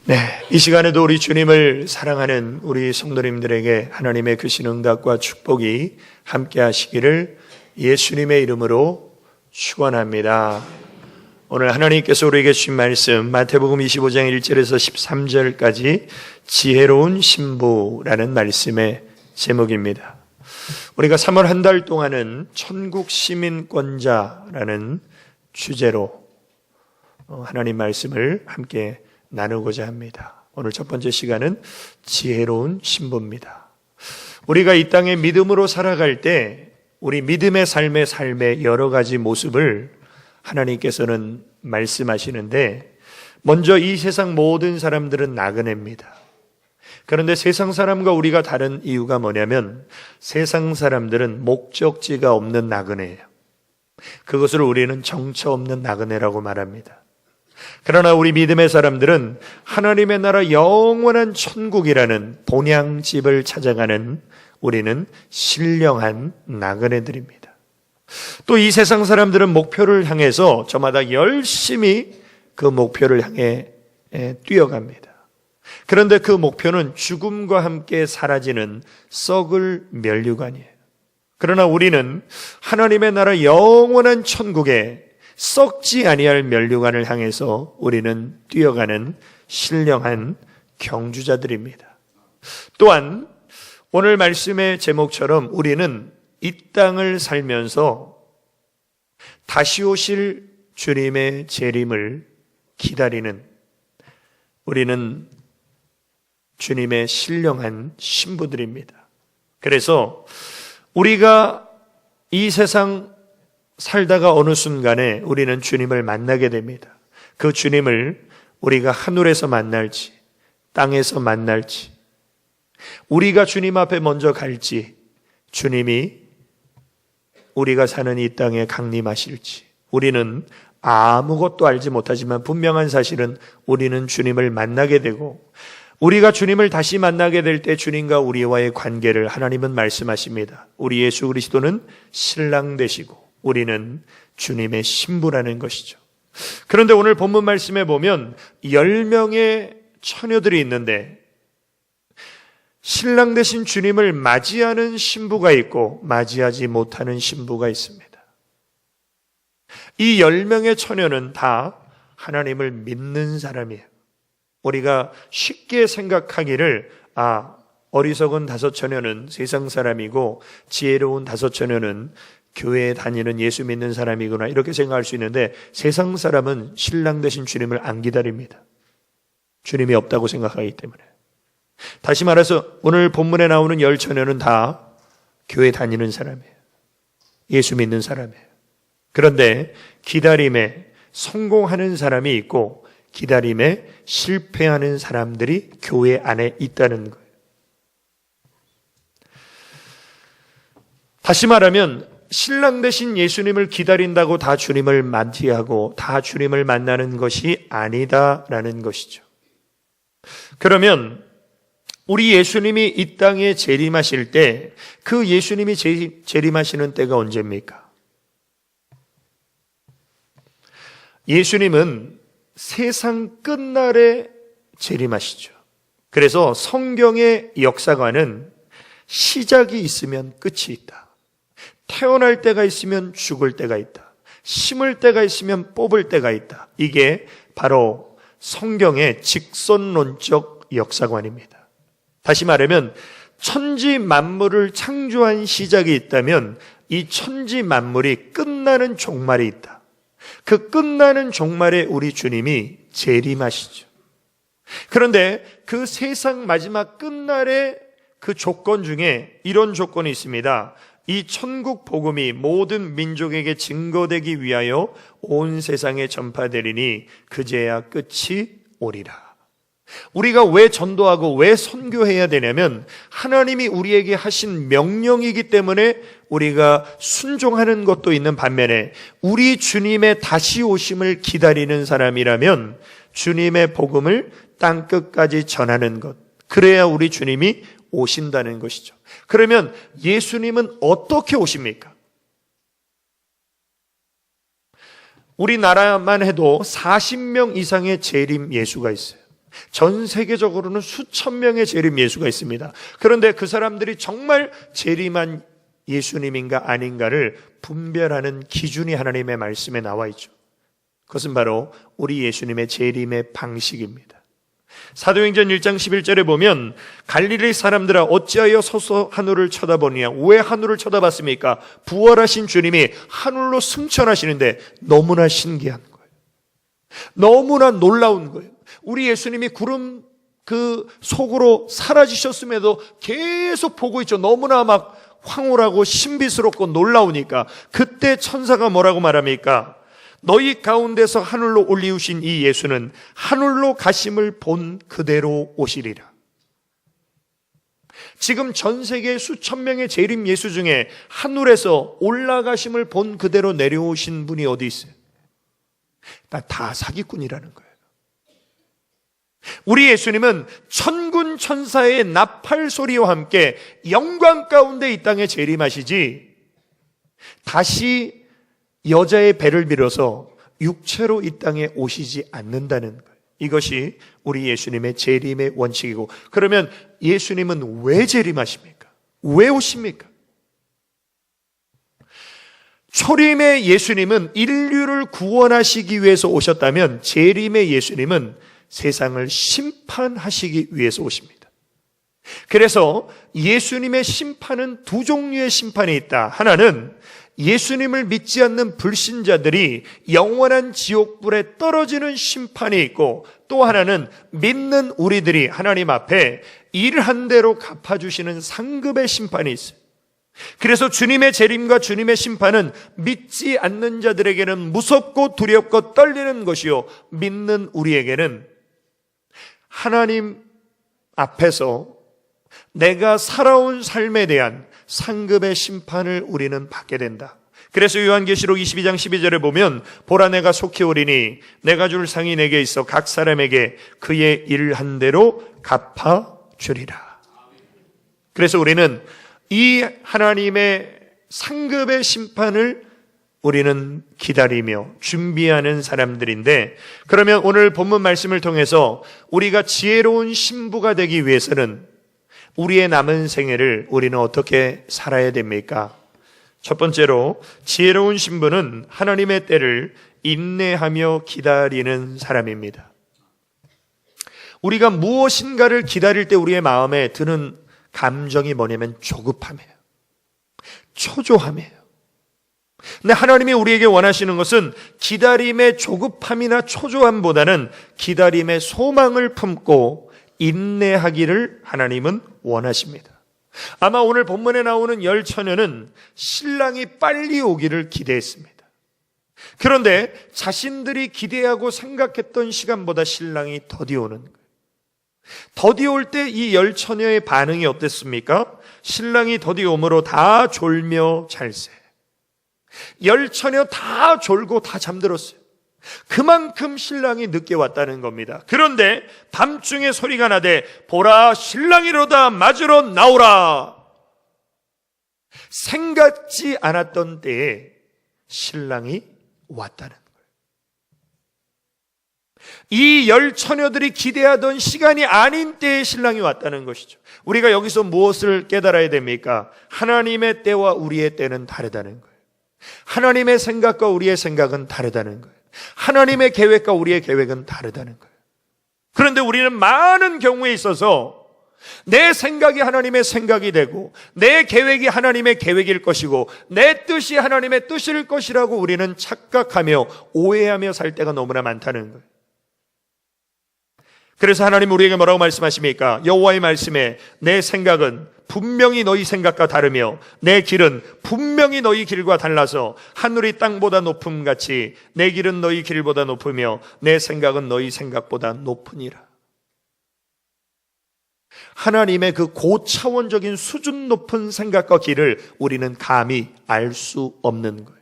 네, 이 시간에도 우리 주님을 사랑하는 우리 성도님들에게 하나님의 크신 응답과 축복이 함께 하시기를 예수님의 이름으로 축원합니다. 오늘 하나님께서 우리에게 주신 말씀 마태복음 25장 1절에서 13절까지 지혜로운 신부라는 말씀의 제목입니다. 우리가 3월 한 달 동안은 천국 시민권자라는 주제로 하나님 말씀을 함께 나누고자 합니다. 오늘 첫 번째 시간은 지혜로운 신부입니다. 우리가 이 땅에 믿음으로 살아갈 때 우리 믿음의 삶의 여러 가지 모습을 하나님께서는 말씀하시는데, 먼저 이 세상 모든 사람들은 나그네입니다. 그런데 세상 사람과 우리가 다른 이유가 뭐냐면 세상 사람들은 목적지가 없는 나그네예요. 그것을 우리는 정처 없는 나그네라고 말합니다. 그러나 우리 믿음의 사람들은 하나님의 나라 영원한 천국이라는 본향집을 찾아가는 우리는 신령한 나그네들입니다. 또 이 세상 사람들은 목표를 향해서 저마다 열심히 그 목표를 향해 뛰어갑니다. 그런데 그 목표는 죽음과 함께 사라지는 썩을 면류관이에요. 그러나 우리는 하나님의 나라 영원한 천국에 썩지 아니할 면류관을 향해서 우리는 뛰어가는 신령한 경주자들입니다. 또한 오늘 말씀의 제목처럼 우리는 이 땅을 살면서 다시 오실 주님의 재림을 기다리는 우리는 주님의 신령한 신부들입니다. 그래서 우리가 이 세상 살다가 어느 순간에 우리는 주님을 만나게 됩니다. 그 주님을 우리가 하늘에서 만날지 땅에서 만날지, 우리가 주님 앞에 먼저 갈지, 주님이 우리가 사는 이 땅에 강림하실지, 우리는 아무것도 알지 못하지만 분명한 사실은 우리는 주님을 만나게 되고, 우리가 주님을 다시 만나게 될 때 주님과 우리와의 관계를 하나님은 말씀하십니다. 우리 예수 그리스도는 신랑 되시고 우리는 주님의 신부라는 것이죠. 그런데 오늘 본문 말씀에 보면 10명의 처녀들이 있는데 신랑 되신 주님을 맞이하는 신부가 있고 맞이하지 못하는 신부가 있습니다. 이 10명의 처녀는 다 하나님을 믿는 사람이에요. 우리가 쉽게 생각하기를 어리석은 5 처녀는 세상 사람이고 지혜로운 5 처녀는 교회에 다니는 예수 믿는 사람이구나, 이렇게 생각할 수 있는데 세상 사람은 신랑 되신 주님을 안 기다립니다. 주님이 없다고 생각하기 때문에. 다시 말해서 오늘 본문에 나오는 10 처녀는 다 교회 다니는 사람이에요. 예수 믿는 사람이에요. 그런데 기다림에 성공하는 사람이 있고 기다림에 실패하는 사람들이 교회 안에 있다는 거예요. 다시 말하면 신랑 되신 예수님을 기다린다고 다 주님을 맞이하고 다 주님을 만나는 것이 아니다라는 것이죠. 그러면 우리 예수님이 이 땅에 재림하실 때 그 예수님이 재림하시는 때가 언제입니까? 예수님은 세상 끝날에 재림하시죠. 그래서 성경의 역사관은 시작이 있으면 끝이 있다. 태어날 때가 있으면 죽을 때가 있다. 심을 때가 있으면 뽑을 때가 있다. 이게 바로 성경의 직선론적 역사관입니다. 다시 말하면 천지 만물을 창조한 시작이 있다면 이 천지 만물이 끝나는 종말이 있다. 그 끝나는 종말에 우리 주님이 재림하시죠. 그런데 그 세상 마지막 끝날의 그 조건 중에 이런 조건이 있습니다. 이 천국 복음이 모든 민족에게 증거되기 위하여 온 세상에 전파되리니 그제야 끝이 오리라. 우리가 왜 전도하고 왜 선교해야 되냐면 하나님이 우리에게 하신 명령이기 때문에 우리가 순종하는 것도 있는 반면에 우리 주님의 다시 오심을 기다리는 사람이라면 주님의 복음을 땅끝까지 전하는 것, 그래야 우리 주님이 오신다는 것이죠. 그러면 예수님은 어떻게 오십니까? 우리나라만 해도 40명 이상의 재림 예수가 있어요. 전 세계적으로는 수천 명의 재림 예수가 있습니다. 그런데 그 사람들이 정말 재림한 예수님인가 아닌가를 분별하는 기준이 하나님의 말씀에 나와 있죠. 그것은 바로 우리 예수님의 재림의 방식입니다. 사도행전 1장 11절에 보면 갈릴리 사람들아 어찌하여 서서 하늘을 쳐다보느냐. 왜 하늘을 쳐다봤습니까? 부활하신 주님이 하늘로 승천하시는데 너무나 신기한 거예요. 너무나 놀라운 거예요. 우리 예수님이 구름 그 속으로 사라지셨음에도 계속 보고 있죠. 너무나 막 황홀하고 신비스럽고 놀라우니까. 그때 천사가 뭐라고 말합니까? 너희 가운데서 하늘로 올리우신 이 예수는 하늘로 가심을 본 그대로 오시리라. 지금 전 세계 수천 명의 재림 예수 중에 하늘에서 올라가심을 본 그대로 내려오신 분이 어디 있어요? 다 사기꾼이라는 거예요. 우리 예수님은 천군 천사의 나팔 소리와 함께 영광 가운데 이 땅에 재림하시지 다시 여자의 배를 빌어서 육체로 이 땅에 오시지 않는다는 거예요. 이것이 우리 예수님의 재림의 원칙이고, 그러면 예수님은 왜 재림하십니까? 왜 오십니까? 초림의 예수님은 인류를 구원하시기 위해서 오셨다면 재림의 예수님은 세상을 심판하시기 위해서 오십니다. 그래서 예수님의 심판은 두 종류의 심판이 있다. 하나는 예수님을 믿지 않는 불신자들이 영원한 지옥불에 떨어지는 심판이 있고, 또 하나는 믿는 우리들이 하나님 앞에 일한 대로 갚아주시는 상급의 심판이 있어요. 그래서 주님의 재림과 주님의 심판은 믿지 않는 자들에게는 무섭고 두렵고 떨리는 것이요, 믿는 우리에게는 하나님 앞에서 내가 살아온 삶에 대한 상급의 심판을 우리는 받게 된다. 그래서 요한계시록 22장 12절에 보면 보라 내가 속히 오리니 내가 줄 상이 내게 있어 각 사람에게 그의 일한 대로 갚아주리라. 그래서 우리는 이 하나님의 상급의 심판을 우리는 기다리며 준비하는 사람들인데, 그러면 오늘 본문 말씀을 통해서 우리가 지혜로운 신부가 되기 위해서는 우리의 남은 생애를 우리는 어떻게 살아야 됩니까? 첫 번째로 지혜로운 신부는 하나님의 때를 인내하며 기다리는 사람입니다. 우리가 무엇인가를 기다릴 때 우리의 마음에 드는 감정이 뭐냐면 조급함이에요. 초조함이에요. 근데 하나님이 우리에게 원하시는 것은 기다림의 조급함이나 초조함보다는 기다림의 소망을 품고 인내하기를 하나님은 원하십니다. 아마 오늘 본문에 나오는 10처녀는 신랑이 빨리 오기를 기대했습니다. 그런데 자신들이 기대하고 생각했던 시간보다 신랑이 더디 오는 거예요. 더디 올 때 이 10처녀의 반응이 어땠습니까? 신랑이 더디 오므로 다 졸며 잘세. 10처녀 다 졸고 다 잠들었어요. 그만큼 신랑이 늦게 왔다는 겁니다. 그런데 밤중에 소리가 나되 보라 신랑이로다 맞으러 나오라. 생각지 않았던 때에 신랑이 왔다는 거예요. 이 10처녀들이 기대하던 시간이 아닌 때에 신랑이 왔다는 것이죠. 우리가 여기서 무엇을 깨달아야 됩니까? 하나님의 때와 우리의 때는 다르다는 거예요. 하나님의 생각과 우리의 생각은 다르다는 거예요. 하나님의 계획과 우리의 계획은 다르다는 거예요. 그런데 우리는 많은 경우에 있어서 내 생각이 하나님의 생각이 되고 내 계획이 하나님의 계획일 것이고 내 뜻이 하나님의 뜻일 것이라고 우리는 착각하며 오해하며 살 때가 너무나 많다는 거예요. 그래서 하나님 우리에게 뭐라고 말씀하십니까? 여호와의 말씀에 내 생각은 분명히 너희 생각과 다르며 내 길은 분명히 너희 길과 달라서 하늘이 땅보다 높음같이 내 길은 너희 길보다 높으며 내 생각은 너희 생각보다 높으니라. 하나님의 그 고차원적인 수준 높은 생각과 길을 우리는 감히 알 수 없는 거예요.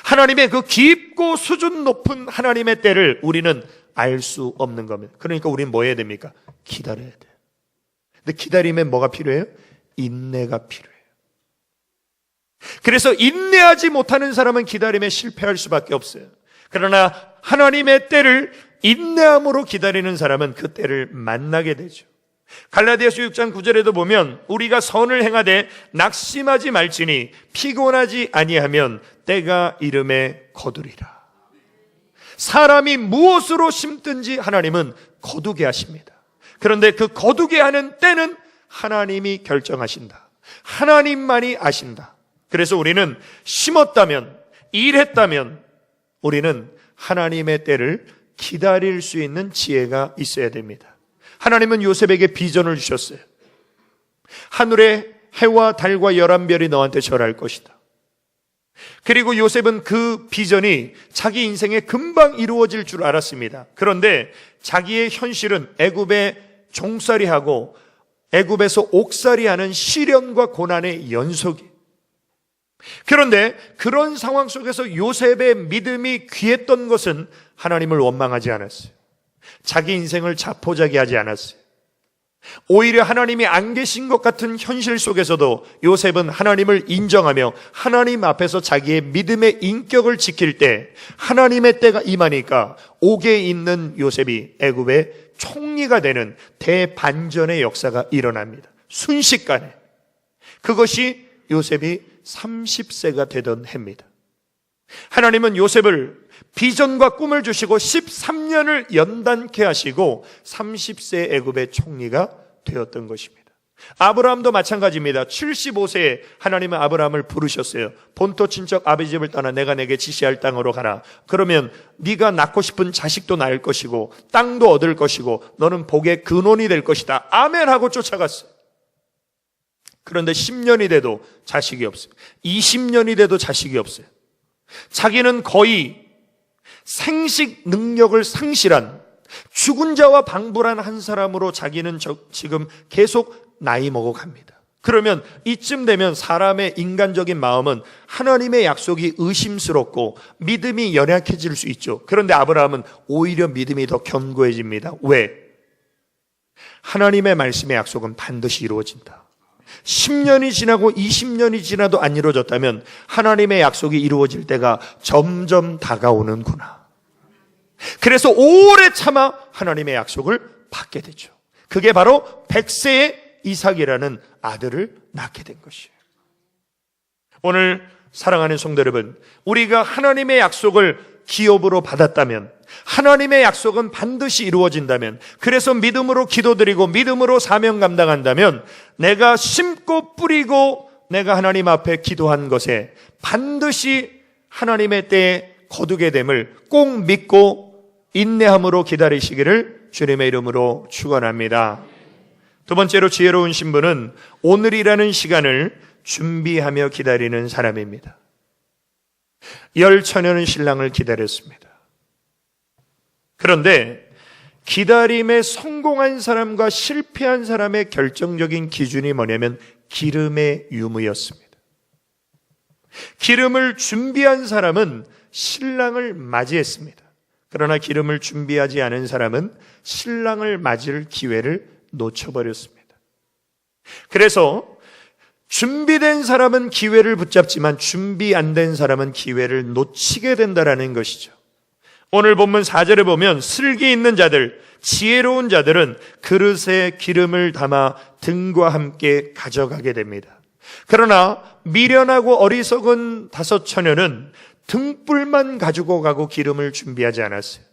하나님의 그 깊고 수준 높은 하나님의 때를 우리는 알 수 없는 겁니다. 그러니까 우리는 뭐 해야 됩니까? 기다려야 돼요. 근데 기다리면 뭐가 필요해요? 인내가 필요해요. 그래서 인내하지 못하는 사람은 기다림에 실패할 수밖에 없어요. 그러나 하나님의 때를 인내함으로 기다리는 사람은 그 때를 만나게 되죠. 갈라디아서 6장 9절에도 보면 우리가 선을 행하되 낙심하지 말지니 피곤하지 아니하면 때가 이름에 거두리라. 사람이 무엇으로 심든지 하나님은 거두게 하십니다. 그런데 그 거두게 하는 때는 하나님이 결정하신다. 하나님만이 아신다. 그래서 우리는 심었다면, 일했다면 우리는 하나님의 때를 기다릴 수 있는 지혜가 있어야 됩니다. 하나님은 요셉에게 비전을 주셨어요. 하늘에 해와 달과 11별이 너한테 절할 것이다. 그리고 요셉은 그 비전이 자기 인생에 금방 이루어질 줄 알았습니다. 그런데 자기의 현실은 애굽에 종살이하고 애굽에서 옥살이하는 시련과 고난의 연속이. 그런데 그런 상황 속에서 요셉의 믿음이 귀했던 것은 하나님을 원망하지 않았어요. 자기 인생을 자포자기하지 않았어요. 오히려 하나님이 안 계신 것 같은 현실 속에서도 요셉은 하나님을 인정하며 하나님 앞에서 자기의 믿음의 인격을 지킬 때 하나님의 때가 임하니까 옥에 있는 요셉이 애굽의 총리가 되는 대반전의 역사가 일어납니다. 순식간에. 그것이 요셉이 30세가 되던 해입니다. 하나님은 요셉을 비전과 꿈을 주시고 13년을 연단케 하시고 30세 애굽의 총리가 되었던 것입니다. 아브라함도 마찬가지입니다. 75세에 하나님은 아브라함을 부르셨어요. 본토 친척 아버지 집을 떠나 내가 내게 지시할 땅으로 가라. 그러면 네가 낳고 싶은 자식도 낳을 것이고 땅도 얻을 것이고 너는 복의 근원이 될 것이다. 아멘 하고 쫓아갔어요. 그런데 10년이 돼도 자식이 없어요. 20년이 돼도 자식이 없어요. 자기는 거의 생식 능력을 상실한 죽은 자와 방불한 한 사람으로 자기는 지금 계속 나이 먹어갑니다. 그러면 이쯤 되면 사람의 인간적인 마음은 하나님의 약속이 의심스럽고 믿음이 연약해질 수 있죠. 그런데 아브라함은 오히려 믿음이 더 견고해집니다. 왜? 하나님의 말씀의 약속은 반드시 이루어진다. 10년이 지나고 20년이 지나도 안 이루어졌다면 하나님의 약속이 이루어질 때가 점점 다가오는구나. 그래서 오래 참아 하나님의 약속을 받게 되죠. 그게 바로 100세의 이삭이라는 아들을 낳게 된 것이에요. 오늘 사랑하는 성도 여러분, 우리가 하나님의 약속을 기업으로 받았다면, 하나님의 약속은 반드시 이루어진다면, 그래서 믿음으로 기도드리고 믿음으로 사명 감당한다면 내가 심고 뿌리고 내가 하나님 앞에 기도한 것에 반드시 하나님의 때에 거두게 됨을 꼭 믿고 인내함으로 기다리시기를 주님의 이름으로 축원합니다. 두 번째로 지혜로운 신부는 오늘이라는 시간을 준비하며 기다리는 사람입니다. 열 처녀는 신랑을 기다렸습니다. 그런데 기다림에 성공한 사람과 실패한 사람의 결정적인 기준이 뭐냐면 기름의 유무였습니다. 기름을 준비한 사람은 신랑을 맞이했습니다. 그러나 기름을 준비하지 않은 사람은 신랑을 맞을 기회를 놓쳐버렸습니다. 그래서 준비된 사람은 기회를 붙잡지만 준비 안 된 사람은 기회를 놓치게 된다는 것이죠. 오늘 본문 4절에 보면 슬기 있는 자들, 지혜로운 자들은 그릇에 기름을 담아 등과 함께 가져가게 됩니다. 그러나 미련하고 어리석은 다섯 처녀는 등불만 가지고 가고 기름을 준비하지 않았어요.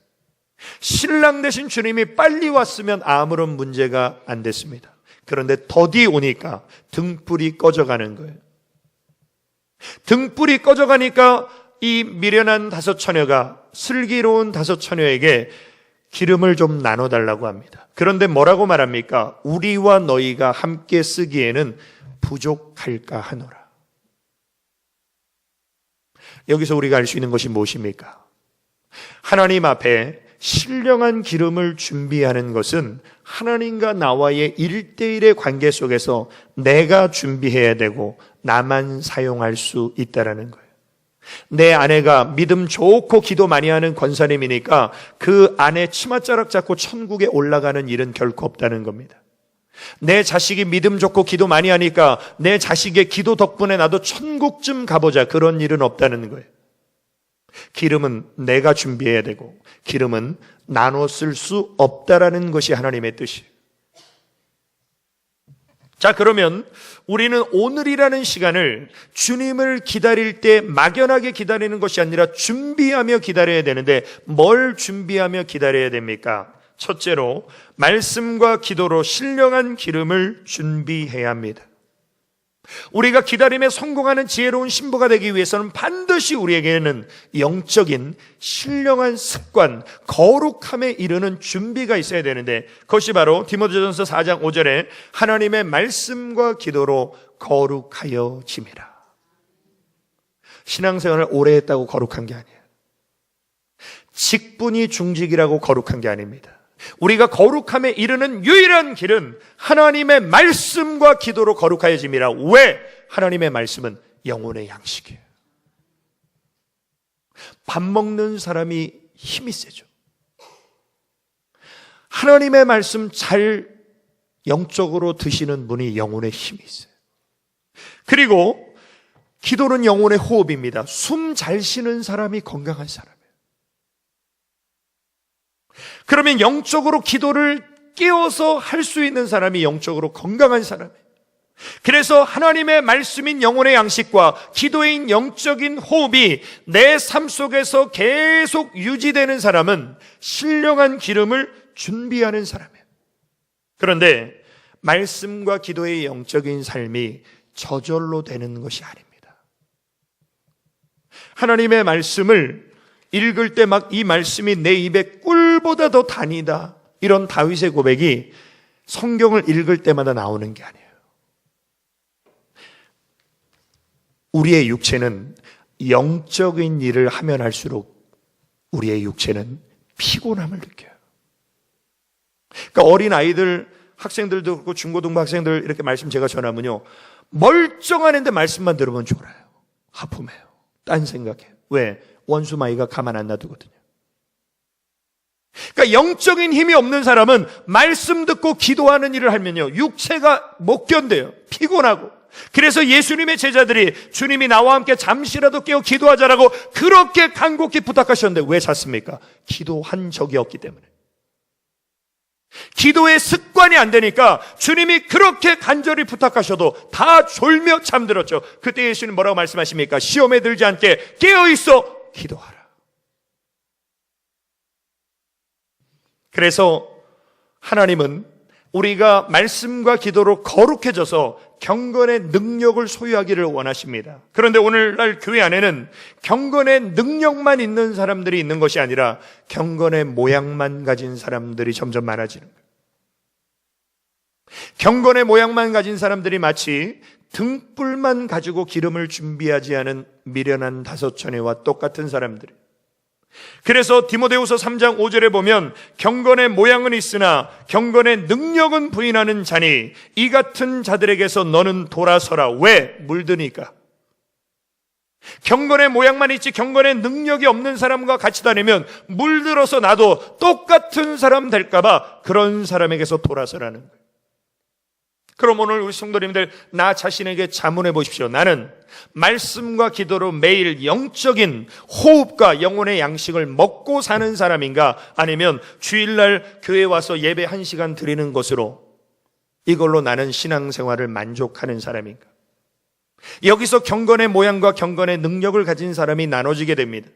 신랑 되신 주님이 빨리 왔으면 아무런 문제가 안 됐습니다. 그런데 더디 오니까 등불이 꺼져가는 거예요. 등불이 꺼져가니까 이 미련한 다섯 처녀가 슬기로운 다섯 처녀에게 기름을 좀 나눠달라고 합니다. 그런데 뭐라고 말합니까? 우리와 너희가 함께 쓰기에는 부족할까 하노라. 여기서 우리가 알 수 있는 것이 무엇입니까? 하나님 앞에 신령한 기름을 준비하는 것은 하나님과 나와의 1:1의 관계 속에서 내가 준비해야 되고 나만 사용할 수 있다는 거예요. 내 아내가 믿음 좋고 기도 많이 하는 권사님이니까 그 아내 치맛자락 잡고 천국에 올라가는 일은 결코 없다는 겁니다. 내 자식이 믿음 좋고 기도 많이 하니까 내 자식의 기도 덕분에 나도 천국쯤 가보자, 그런 일은 없다는 거예요. 기름은 내가 준비해야 되고 기름은 나눠 쓸 수 없다라는 것이 하나님의 뜻이에요. 자, 그러면 우리는 오늘이라는 시간을 주님을 기다릴 때 막연하게 기다리는 것이 아니라 준비하며 기다려야 되는데, 뭘 준비하며 기다려야 됩니까? 첫째로 말씀과 기도로 신령한 기름을 준비해야 합니다. 우리가 기다림에 성공하는 지혜로운 신부가 되기 위해서는 반드시 우리에게는 영적인 신령한 습관, 거룩함에 이르는 준비가 있어야 되는데, 그것이 바로 디모데전서 4장 5절에 하나님의 말씀과 기도로 거룩하여 짐이라. 신앙생활을 오래 했다고 거룩한 게 아니에요. 직분이 중직이라고 거룩한 게 아닙니다. 우리가 거룩함에 이르는 유일한 길은 하나님의 말씀과 기도로 거룩하여짐이라. 왜? 하나님의 말씀은 영혼의 양식이에요. 밥 먹는 사람이 힘이 세죠. 하나님의 말씀 잘 영적으로 드시는 분이 영혼의 힘이 있어요. 그리고 기도는 영혼의 호흡입니다. 숨 잘 쉬는 사람이 건강한 사람이에요. 그러면 영적으로 기도를 깨워서 할 수 있는 사람이 영적으로 건강한 사람이에요. 그래서 하나님의 말씀인 영혼의 양식과 기도인 영적인 호흡이 내 삶 속에서 계속 유지되는 사람은 신령한 기름을 준비하는 사람이에요. 그런데 말씀과 기도의 영적인 삶이 저절로 되는 것이 아닙니다. 하나님의 말씀을 읽을 때 막 이 말씀이 내 입에 꿀보다 더 단이다, 이런 다윗의 고백이 성경을 읽을 때마다 나오는 게 아니에요. 우리의 육체는 영적인 일을 하면 할수록 우리의 육체는 피곤함을 느껴요. 그러니까 어린 아이들, 학생들도 그렇고 중고등부 학생들 이렇게 말씀 제가 전하면요, 멀쩡한데 말씀만 들으면 졸아요. 하품해요. 딴 생각해요. 왜? 원수마이가 가만 안 놔두거든요. 그러니까 영적인 힘이 없는 사람은 말씀 듣고 기도하는 일을 하면요, 육체가 못 견뎌요. 피곤하고. 그래서 예수님의 제자들이 주님이 나와 함께 잠시라도 깨어 기도하자라고 그렇게 간곡히 부탁하셨는데 왜 잤습니까? 기도한 적이 없기 때문에. 기도의 습관이 안 되니까 주님이 그렇게 간절히 부탁하셔도 다 졸며 잠들었죠. 그때 예수님 뭐라고 말씀하십니까? 시험에 들지 않게 깨어있어 기도하라. 그래서 하나님은 우리가 말씀과 기도로 거룩해져서 경건의 능력을 소유하기를 원하십니다. 그런데 오늘날 교회 안에는 경건의 능력만 있는 사람들이 있는 것이 아니라 경건의 모양만 가진 사람들이 점점 많아지는 거예요. 경건의 모양만 가진 사람들이 마치 등불만 가지고 기름을 준비하지 않은 미련한 다섯처녀와 똑같은 사람들. 그래서 디모데후서 3장 5절에 보면 경건의 모양은 있으나 경건의 능력은 부인하는 자니 이 같은 자들에게서 너는 돌아서라. 왜? 물드니까. 경건의 모양만 있지 경건의 능력이 없는 사람과 같이 다니면 물들어서 나도 똑같은 사람 될까봐 그런 사람에게서 돌아서라는 거예요. 그럼 오늘 우리 성도님들, 나 자신에게 자문해 보십시오. 나는 말씀과 기도로 매일 영적인 호흡과 영혼의 양식을 먹고 사는 사람인가? 아니면 주일날 교회 와서 예배 1시간 드리는 것으로 이걸로 나는 신앙생활을 만족하는 사람인가? 여기서 경건의 모양과 경건의 능력을 가진 사람이 나눠지게 됩니다.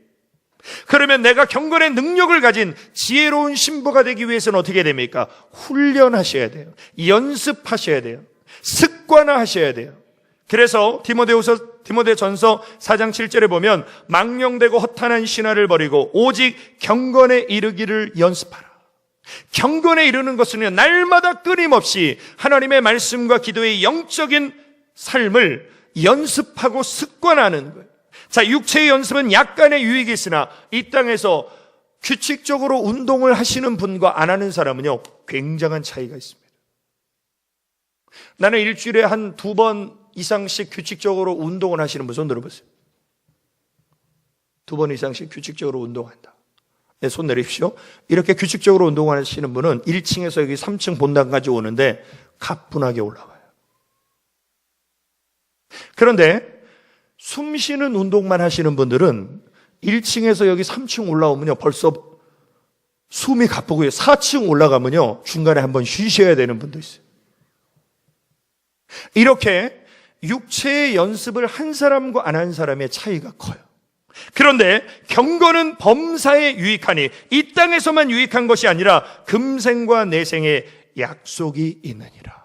그러면 내가 경건의 능력을 가진 지혜로운 신부가 되기 위해서는 어떻게 됩니까? 훈련하셔야 돼요. 연습하셔야 돼요. 습관화하셔야 돼요. 그래서 디모데전서 4장 7절에 보면 망령되고 허탄한 신화를 버리고 오직 경건에 이르기를 연습하라. 경건에 이르는 것은 날마다 끊임없이 하나님의 말씀과 기도의 영적인 삶을 연습하고 습관하는 거예요. 자, 육체의 연습은 약간의 유익이 있으나 이 땅에서 규칙적으로 운동을 하시는 분과 안 하는 사람은요, 굉장한 차이가 있습니다. 나는 일주일에 한 2번 이상씩 규칙적으로 운동을 하시는 분 손 들어보세요. 2번 이상씩 규칙적으로 운동한다. 네, 손 내리십시오. 이렇게 규칙적으로 운동하시는 분은 1층에서 여기 3층 본당까지 오는데 가뿐하게 올라와요. 그런데 숨 쉬는 운동만 하시는 분들은 1층에서 여기 3층 올라오면요, 벌써 숨이 가쁘고요. 4층 올라가면요, 중간에 한번 쉬셔야 되는 분도 있어요. 이렇게 육체의 연습을 한 사람과 안 한 사람의 차이가 커요. 그런데 경건은 범사에 유익하니 이 땅에서만 유익한 것이 아니라 금생과 내생에 약속이 있느니라.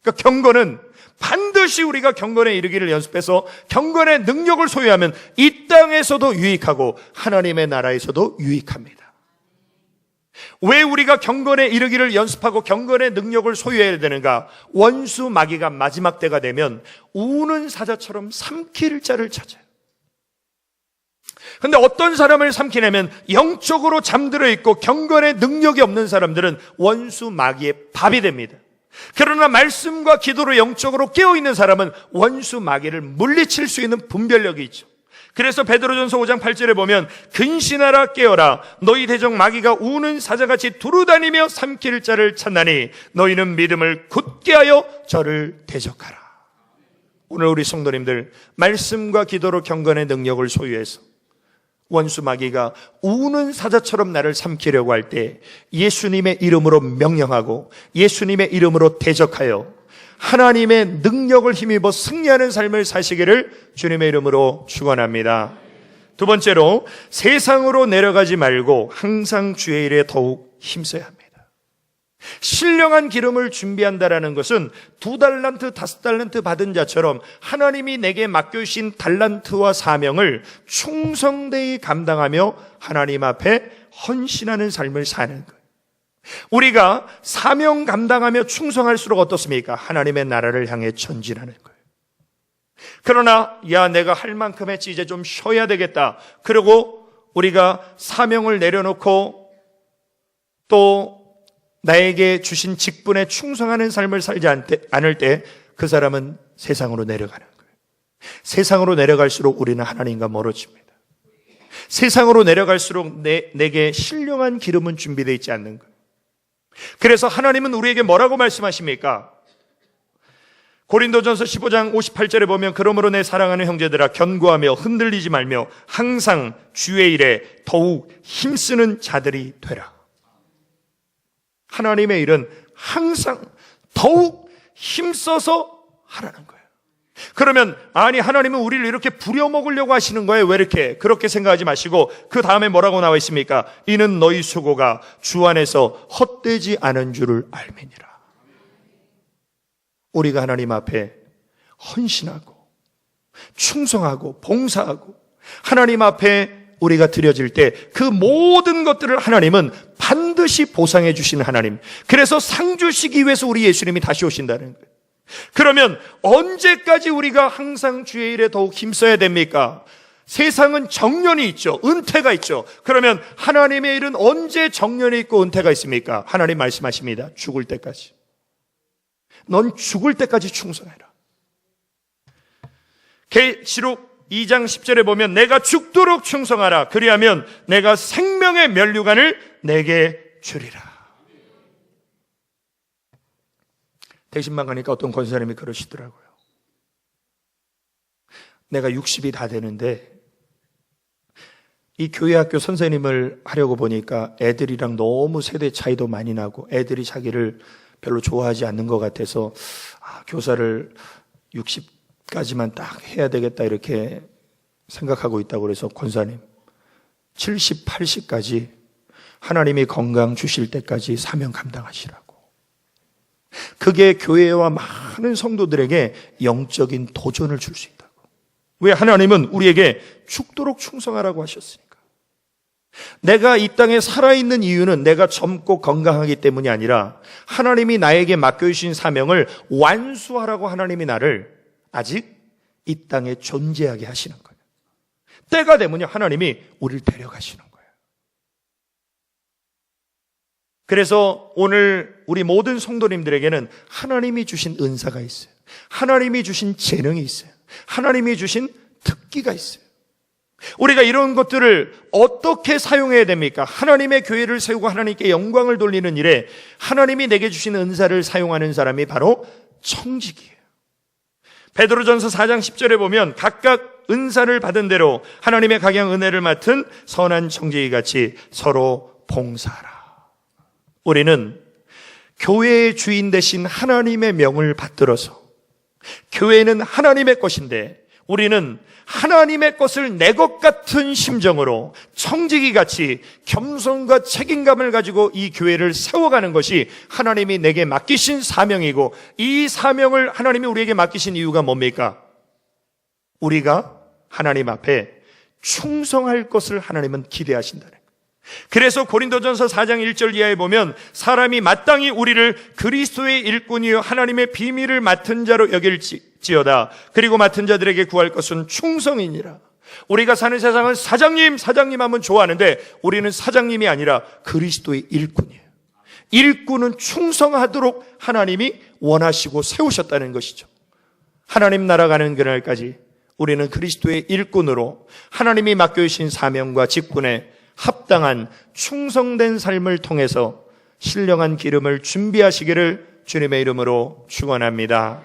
그러니까 경건은 반드시 우리가 경건에 이르기를 연습해서 경건의 능력을 소유하면 이 땅에서도 유익하고 하나님의 나라에서도 유익합니다. 왜 우리가 경건에 이르기를 연습하고 경건의 능력을 소유해야 되는가? 원수 마귀가 마지막 때가 되면 우는 사자처럼 삼킬 자를 찾아요. 근데 어떤 사람을 삼키냐면 영적으로 잠들어 있고 경건의 능력이 없는 사람들은 원수 마귀의 밥이 됩니다. 그러나 말씀과 기도로 영적으로 깨어있는 사람은 원수 마귀를 물리칠 수 있는 분별력이 있죠. 그래서 베드로전서 5장 8절에 보면 근신하라 깨어라 너희 대적 마귀가 우는 사자같이 두루다니며 삼킬 자를 찾나니 너희는 믿음을 굳게 하여 저를 대적하라. 오늘 우리 성도님들 말씀과 기도로 경건의 능력을 소유해서 원수 마귀가 우는 사자처럼 나를 삼키려고 할 때 예수님의 이름으로 명령하고 예수님의 이름으로 대적하여 하나님의 능력을 힘입어 승리하는 삶을 사시기를 주님의 이름으로 축원합니다. 두 번째로 세상으로 내려가지 말고 항상 주의 일에 더욱 힘써야 합니다. 신령한 기름을 준비한다라는 것은 2달란트, 5달란트 받은 자처럼 하나님이 내게 맡겨주신 달란트와 사명을 충성되이 감당하며 하나님 앞에 헌신하는 삶을 사는 거예요. 우리가 사명 감당하며 충성할수록 어떻습니까? 하나님의 나라를 향해 전진하는 거예요. 그러나 내가 할 만큼 했지 이제 좀 쉬어야 되겠다. 그리고 우리가 사명을 내려놓고 또 나에게 주신 직분에 충성하는 삶을 살지 않을 때 그 사람은 세상으로 내려가는 거예요. 세상으로 내려갈수록 우리는 하나님과 멀어집니다. 세상으로 내려갈수록 내게 신령한 기름은 준비되어 있지 않는 거예요. 그래서 하나님은 우리에게 뭐라고 말씀하십니까? 고린도전서 15장 58절에 보면 그러므로 내 사랑하는 형제들아 견고하며 흔들리지 말며 항상 주의 일에 더욱 힘쓰는 자들이 되라. 하나님의 일은 항상 더욱 힘써서 하라는 거예요. 그러면 하나님은 우리를 이렇게 부려먹으려고 하시는 거예요. 왜 이렇게? 그렇게 생각하지 마시고 그 다음에 뭐라고 나와 있습니까? 이는 너희 수고가 주 안에서 헛되지 않은 줄을 알매니라. 우리가 하나님 앞에 헌신하고 충성하고 봉사하고 하나님 앞에 우리가 드려질 때 그 모든 것들을 하나님은 반드시 보상해 주시는 하나님. 그래서 상 주시기 위해서 우리 예수님이 다시 오신다는 거예요. 그러면 언제까지 우리가 항상 주의 일에 더욱 힘써야 됩니까? 세상은 정년이 있죠. 은퇴가 있죠. 그러면 하나님의 일은 언제 정년이 있고 은퇴가 있습니까? 하나님 말씀하십니다. 죽을 때까지. 넌 죽을 때까지 충성해라. 계시록 2장 10절에 보면 내가 죽도록 충성하라. 그리하면 내가 생명의 면류관을 내게 주리라. 대신만 가니까 어떤 권사님이 그러시더라고요. 내가 60이 다 되는데 이 교회 학교 선생님을 하려고 보니까 애들이랑 너무 세대 차이도 많이 나고 애들이 자기를 별로 좋아하지 않는 것 같아서 교사를 60까지만 딱 해야 되겠다 이렇게 생각하고 있다고 그래서 권사님 70, 80까지 하나님이 건강 주실 때까지 사명 감당하시라고. 그게 교회와 많은 성도들에게 영적인 도전을 줄 수 있다고. 왜? 하나님은 우리에게 죽도록 충성하라고 하셨으니까. 내가 이 땅에 살아있는 이유는 내가 젊고 건강하기 때문이 아니라 하나님이 나에게 맡겨주신 사명을 완수하라고 하나님이 나를 아직 이 땅에 존재하게 하시는 거예요. 때가 되면요 하나님이 우리를 데려가시는 거예요. 그래서 오늘 우리 모든 성도님들에게는 하나님이 주신 은사가 있어요. 하나님이 주신 재능이 있어요. 하나님이 주신 특기가 있어요. 우리가 이런 것들을 어떻게 사용해야 됩니까? 하나님의 교회를 세우고 하나님께 영광을 돌리는 일에 하나님이 내게 주신 은사를 사용하는 사람이 바로 청직이에요. 베드로전서 4장 10절에 보면 각각 은사를 받은 대로 하나님의 각양 은혜를 맡은 선한 청지기 같이 서로 봉사하라. 우리는 교회의 주인 되신 하나님의 명을 받들어서 교회는 하나님의 것인데 우리는 하나님의 것을 내 것 같은 심정으로 청지기같이 겸손과 책임감을 가지고 이 교회를 세워가는 것이 하나님이 내게 맡기신 사명이고, 이 사명을 하나님이 우리에게 맡기신 이유가 뭡니까? 우리가 하나님 앞에 충성할 것을 하나님은 기대하신다는 거예요. 그래서 고린도전서 4장 1절 이하에 보면 사람이 마땅히 우리를 그리스도의 일꾼이요 하나님의 비밀을 맡은 자로 여길지어다. 그리고 맡은 자들에게 구할 것은 충성이니라. 우리가 사는 세상은 사장님 하면 좋아하는데 우리는 사장님이 아니라 그리스도의 일꾼이에요. 일꾼은 충성하도록 하나님이 원하시고 세우셨다는 것이죠. 하나님 나라 가는 그날까지 우리는 그리스도의 일꾼으로 하나님이 맡겨주신 사명과 직분에 합당한 충성된 삶을 통해서 신령한 기름을 준비하시기를 주님의 이름으로 축원합니다.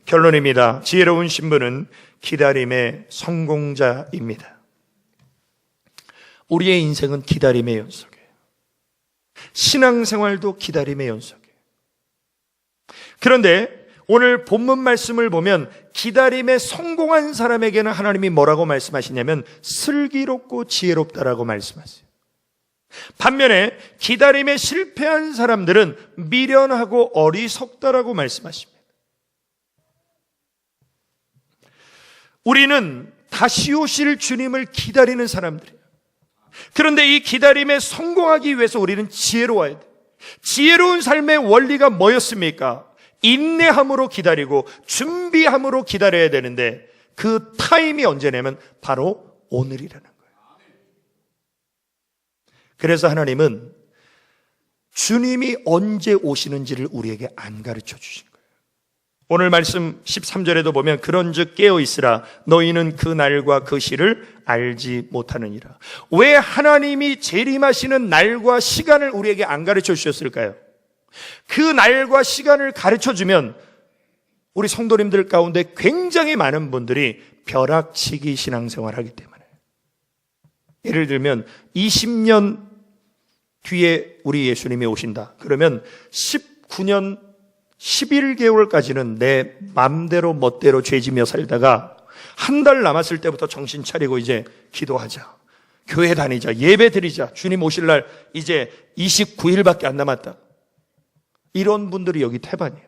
결론입니다. 지혜로운 신부는 기다림의 성공자입니다. 우리의 인생은 기다림의 연속이에요. 신앙생활도 기다림의 연속이에요. 그런데 오늘 본문 말씀을 보면 기다림에 성공한 사람에게는 하나님이 뭐라고 말씀하시냐면 슬기롭고 지혜롭다라고 말씀하세요. 반면에 기다림에 실패한 사람들은 미련하고 어리석다라고 말씀하십니다. 우리는 다시 오실 주님을 기다리는 사람들이에요. 그런데 이 기다림에 성공하기 위해서 우리는 지혜로워야 돼요. 지혜로운 삶의 원리가 뭐였습니까? 인내함으로 기다리고 준비함으로 기다려야 되는데 그 타임이 언제냐면 바로 오늘이라는 거예요. 그래서 하나님은 주님이 언제 오시는지를 우리에게 안 가르쳐 주신 거예요. 오늘 말씀 13절에도 보면 그런즉 깨어있으라 너희는 그 날과 그 시를 알지 못하느니라. 왜 하나님이 재림하시는 날과 시간을 우리에게 안 가르쳐 주셨을까요? 그 날과 시간을 가르쳐주면 우리 성도님들 가운데 굉장히 많은 분들이 벼락치기 신앙생활을 하기 때문에, 예를 들면 20년 뒤에 우리 예수님이 오신다 그러면 19년 11개월까지는 내 맘대로 멋대로 죄지며 살다가 한 달 남았을 때부터 정신 차리고 이제 기도하자, 교회 다니자, 예배 드리자, 주님 오실 날 이제 29일밖에 안 남았다, 이런 분들이 여기 태반이에요.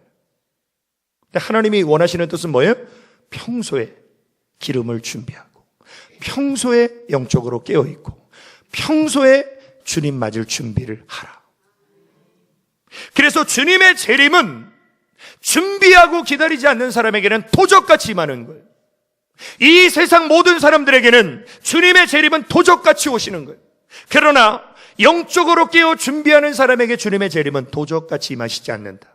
근데 하나님이 원하시는 뜻은 뭐예요? 평소에 기름을 준비하고, 평소에 영적으로 깨어있고, 평소에 주님 맞을 준비를 하라. 그래서 주님의 재림은 준비하고 기다리지 않는 사람에게는 도적같이 임하는 거예요. 이 세상 모든 사람들에게는 주님의 재림은 도적같이 오시는 거예요. 그러나 영적으로 깨어 준비하는 사람에게 주님의 재림은 도적같이 임하시지 않는다.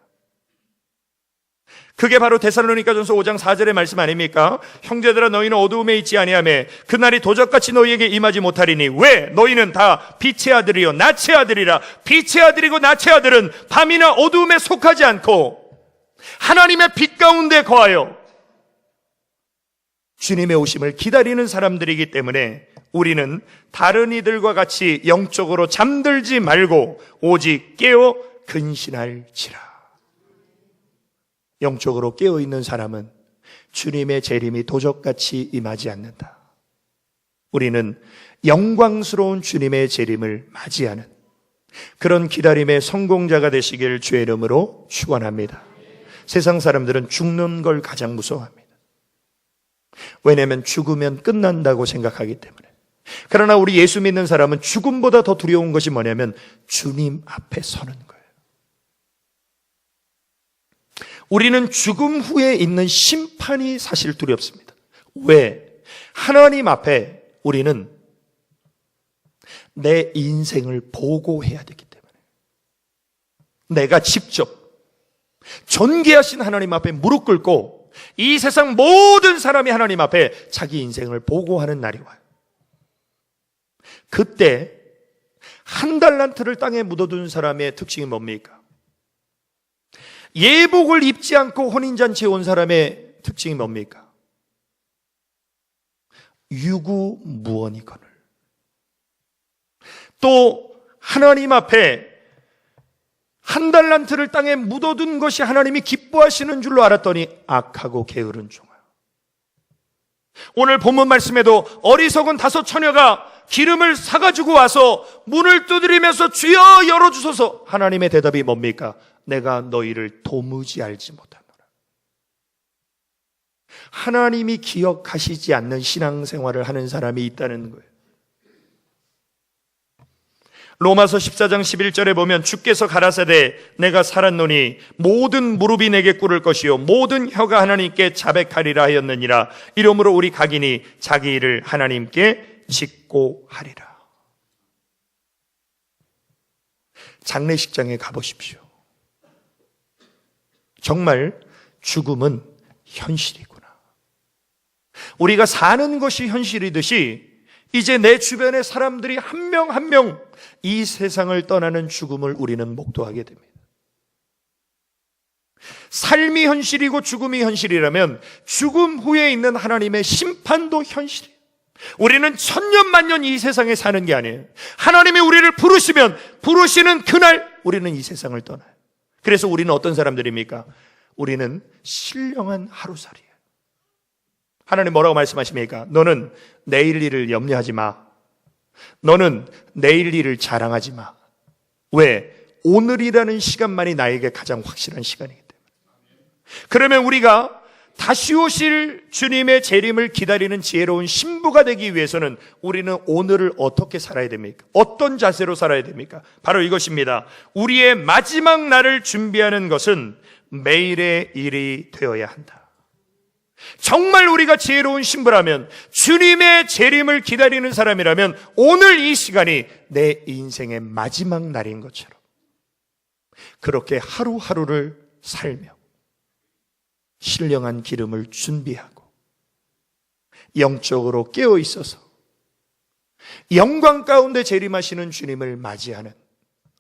그게 바로 데살로니가전서 5장 4절의 말씀 아닙니까? 형제들아 너희는 어두움에 있지 아니하며 그날이 도적같이 너희에게 임하지 못하리니 왜? 너희는 다 빛의 아들이요 낫의 아들이라. 빛의 아들이고 낫의 아들은 밤이나 어두움에 속하지 않고 하나님의 빛 가운데 거하여 주님의 오심을 기다리는 사람들이기 때문에 우리는 다른 이들과 같이 영적으로 잠들지 말고 오직 깨어 근신할지라. 영적으로 깨어있는 사람은 주님의 재림이 도적같이 임하지 않는다. 우리는 영광스러운 주님의 재림을 맞이하는 그런 기다림의 성공자가 되시길 주의 이름으로 축원합니다. 세상 사람들은 죽는 걸 가장 무서워합니다. 왜냐하면 죽으면 끝난다고 생각하기 때문에. 그러나 우리 예수 믿는 사람은 죽음보다 더 두려운 것이 뭐냐면 주님 앞에 서는 거예요. 우리는 죽음 후에 있는 심판이 사실 두렵습니다. 왜? 하나님 앞에 우리는 내 인생을 보고해야 되기 때문에. 내가 직접 존귀하신 하나님 앞에 무릎 꿇고 이 세상 모든 사람이 하나님 앞에 자기 인생을 보고하는 날이 와요. 그때 한 달란트를 땅에 묻어둔 사람의 특징이 뭡니까? 예복을 입지 않고 혼인잔치에 온 사람의 특징이 뭡니까? 유구무원이거늘. 또 하나님 앞에 한 달란트를 땅에 묻어둔 것이 하나님이 기뻐하시는 줄로 알았더니 악하고 게으른 종아. 오늘 본문 말씀에도 어리석은 5 처녀가 기름을 사가지고 와서 문을 두드리면서 주여 열어주소서. 하나님의 대답이 뭡니까? 내가 너희를 도무지 알지 못하노라. 하나님이 기억하시지 않는 신앙생활을 하는 사람이 있다는 거예요. 로마서 14장 11절에 보면 주께서 가라사대 내가 살았노니 모든 무릎이 내게 꿇을 것이요 모든 혀가 하나님께 자백하리라 하였느니라. 이러므로 우리 각인이 자기 일을 하나님께 짓고 하리라. 장례식장에 가보십시오. 정말 죽음은 현실이구나. 우리가 사는 것이 현실이듯이 이제 내 주변의 사람들이 한 명 한 명 이 세상을 떠나는 죽음을 우리는 목도하게 됩니다. 삶이 현실이고 죽음이 현실이라면 죽음 후에 있는 하나님의 심판도 현실이에요. 우리는 천년만년 이 세상에 사는 게 아니에요. 하나님이 우리를 부르시면 부르시는 그날 우리는 이 세상을 떠나요. 그래서 우리는 어떤 사람들입니까? 우리는 신령한 하루살이에요. 하나님 뭐라고 말씀하십니까? 너는 내일 일을 염려하지 마. 너는 내일 일을 자랑하지 마. 왜? 오늘이라는 시간만이 나에게 가장 확실한 시간이기 때문에. 그러면 우리가 다시 오실 주님의 재림을 기다리는 지혜로운 신부가 되기 위해서는 우리는 오늘을 어떻게 살아야 됩니까? 어떤 자세로 살아야 됩니까? 바로 이것입니다. 우리의 마지막 날을 준비하는 것은 매일의 일이 되어야 한다. 정말 우리가 지혜로운 신부라면, 주님의 재림을 기다리는 사람이라면 오늘 이 시간이 내 인생의 마지막 날인 것처럼 그렇게 하루하루를 살며 신령한 기름을 준비하고 영적으로 깨어 있어서 영광 가운데 재림하시는 주님을 맞이하는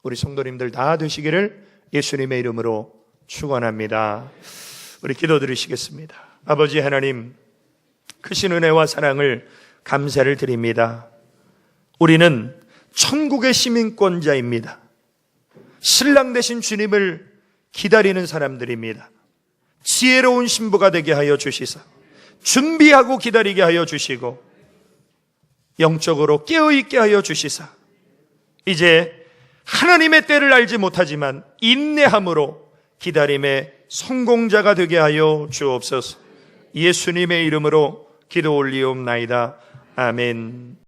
우리 성도님들 다 되시기를 예수님의 이름으로 축원합니다. 우리 기도드리시겠습니다. 아버지 하나님, 크신 은혜와 사랑을 감사를 드립니다. 우리는 천국의 시민권자입니다. 신랑 되신 주님을 기다리는 사람들입니다. 지혜로운 신부가 되게 하여 주시사 준비하고 기다리게 하여 주시고 영적으로 깨어있게 하여 주시사 이제 하나님의 때를 알지 못하지만 인내함으로 기다림의 성공자가 되게 하여 주옵소서. 예수님의 이름으로 기도 올리옵나이다. 아멘.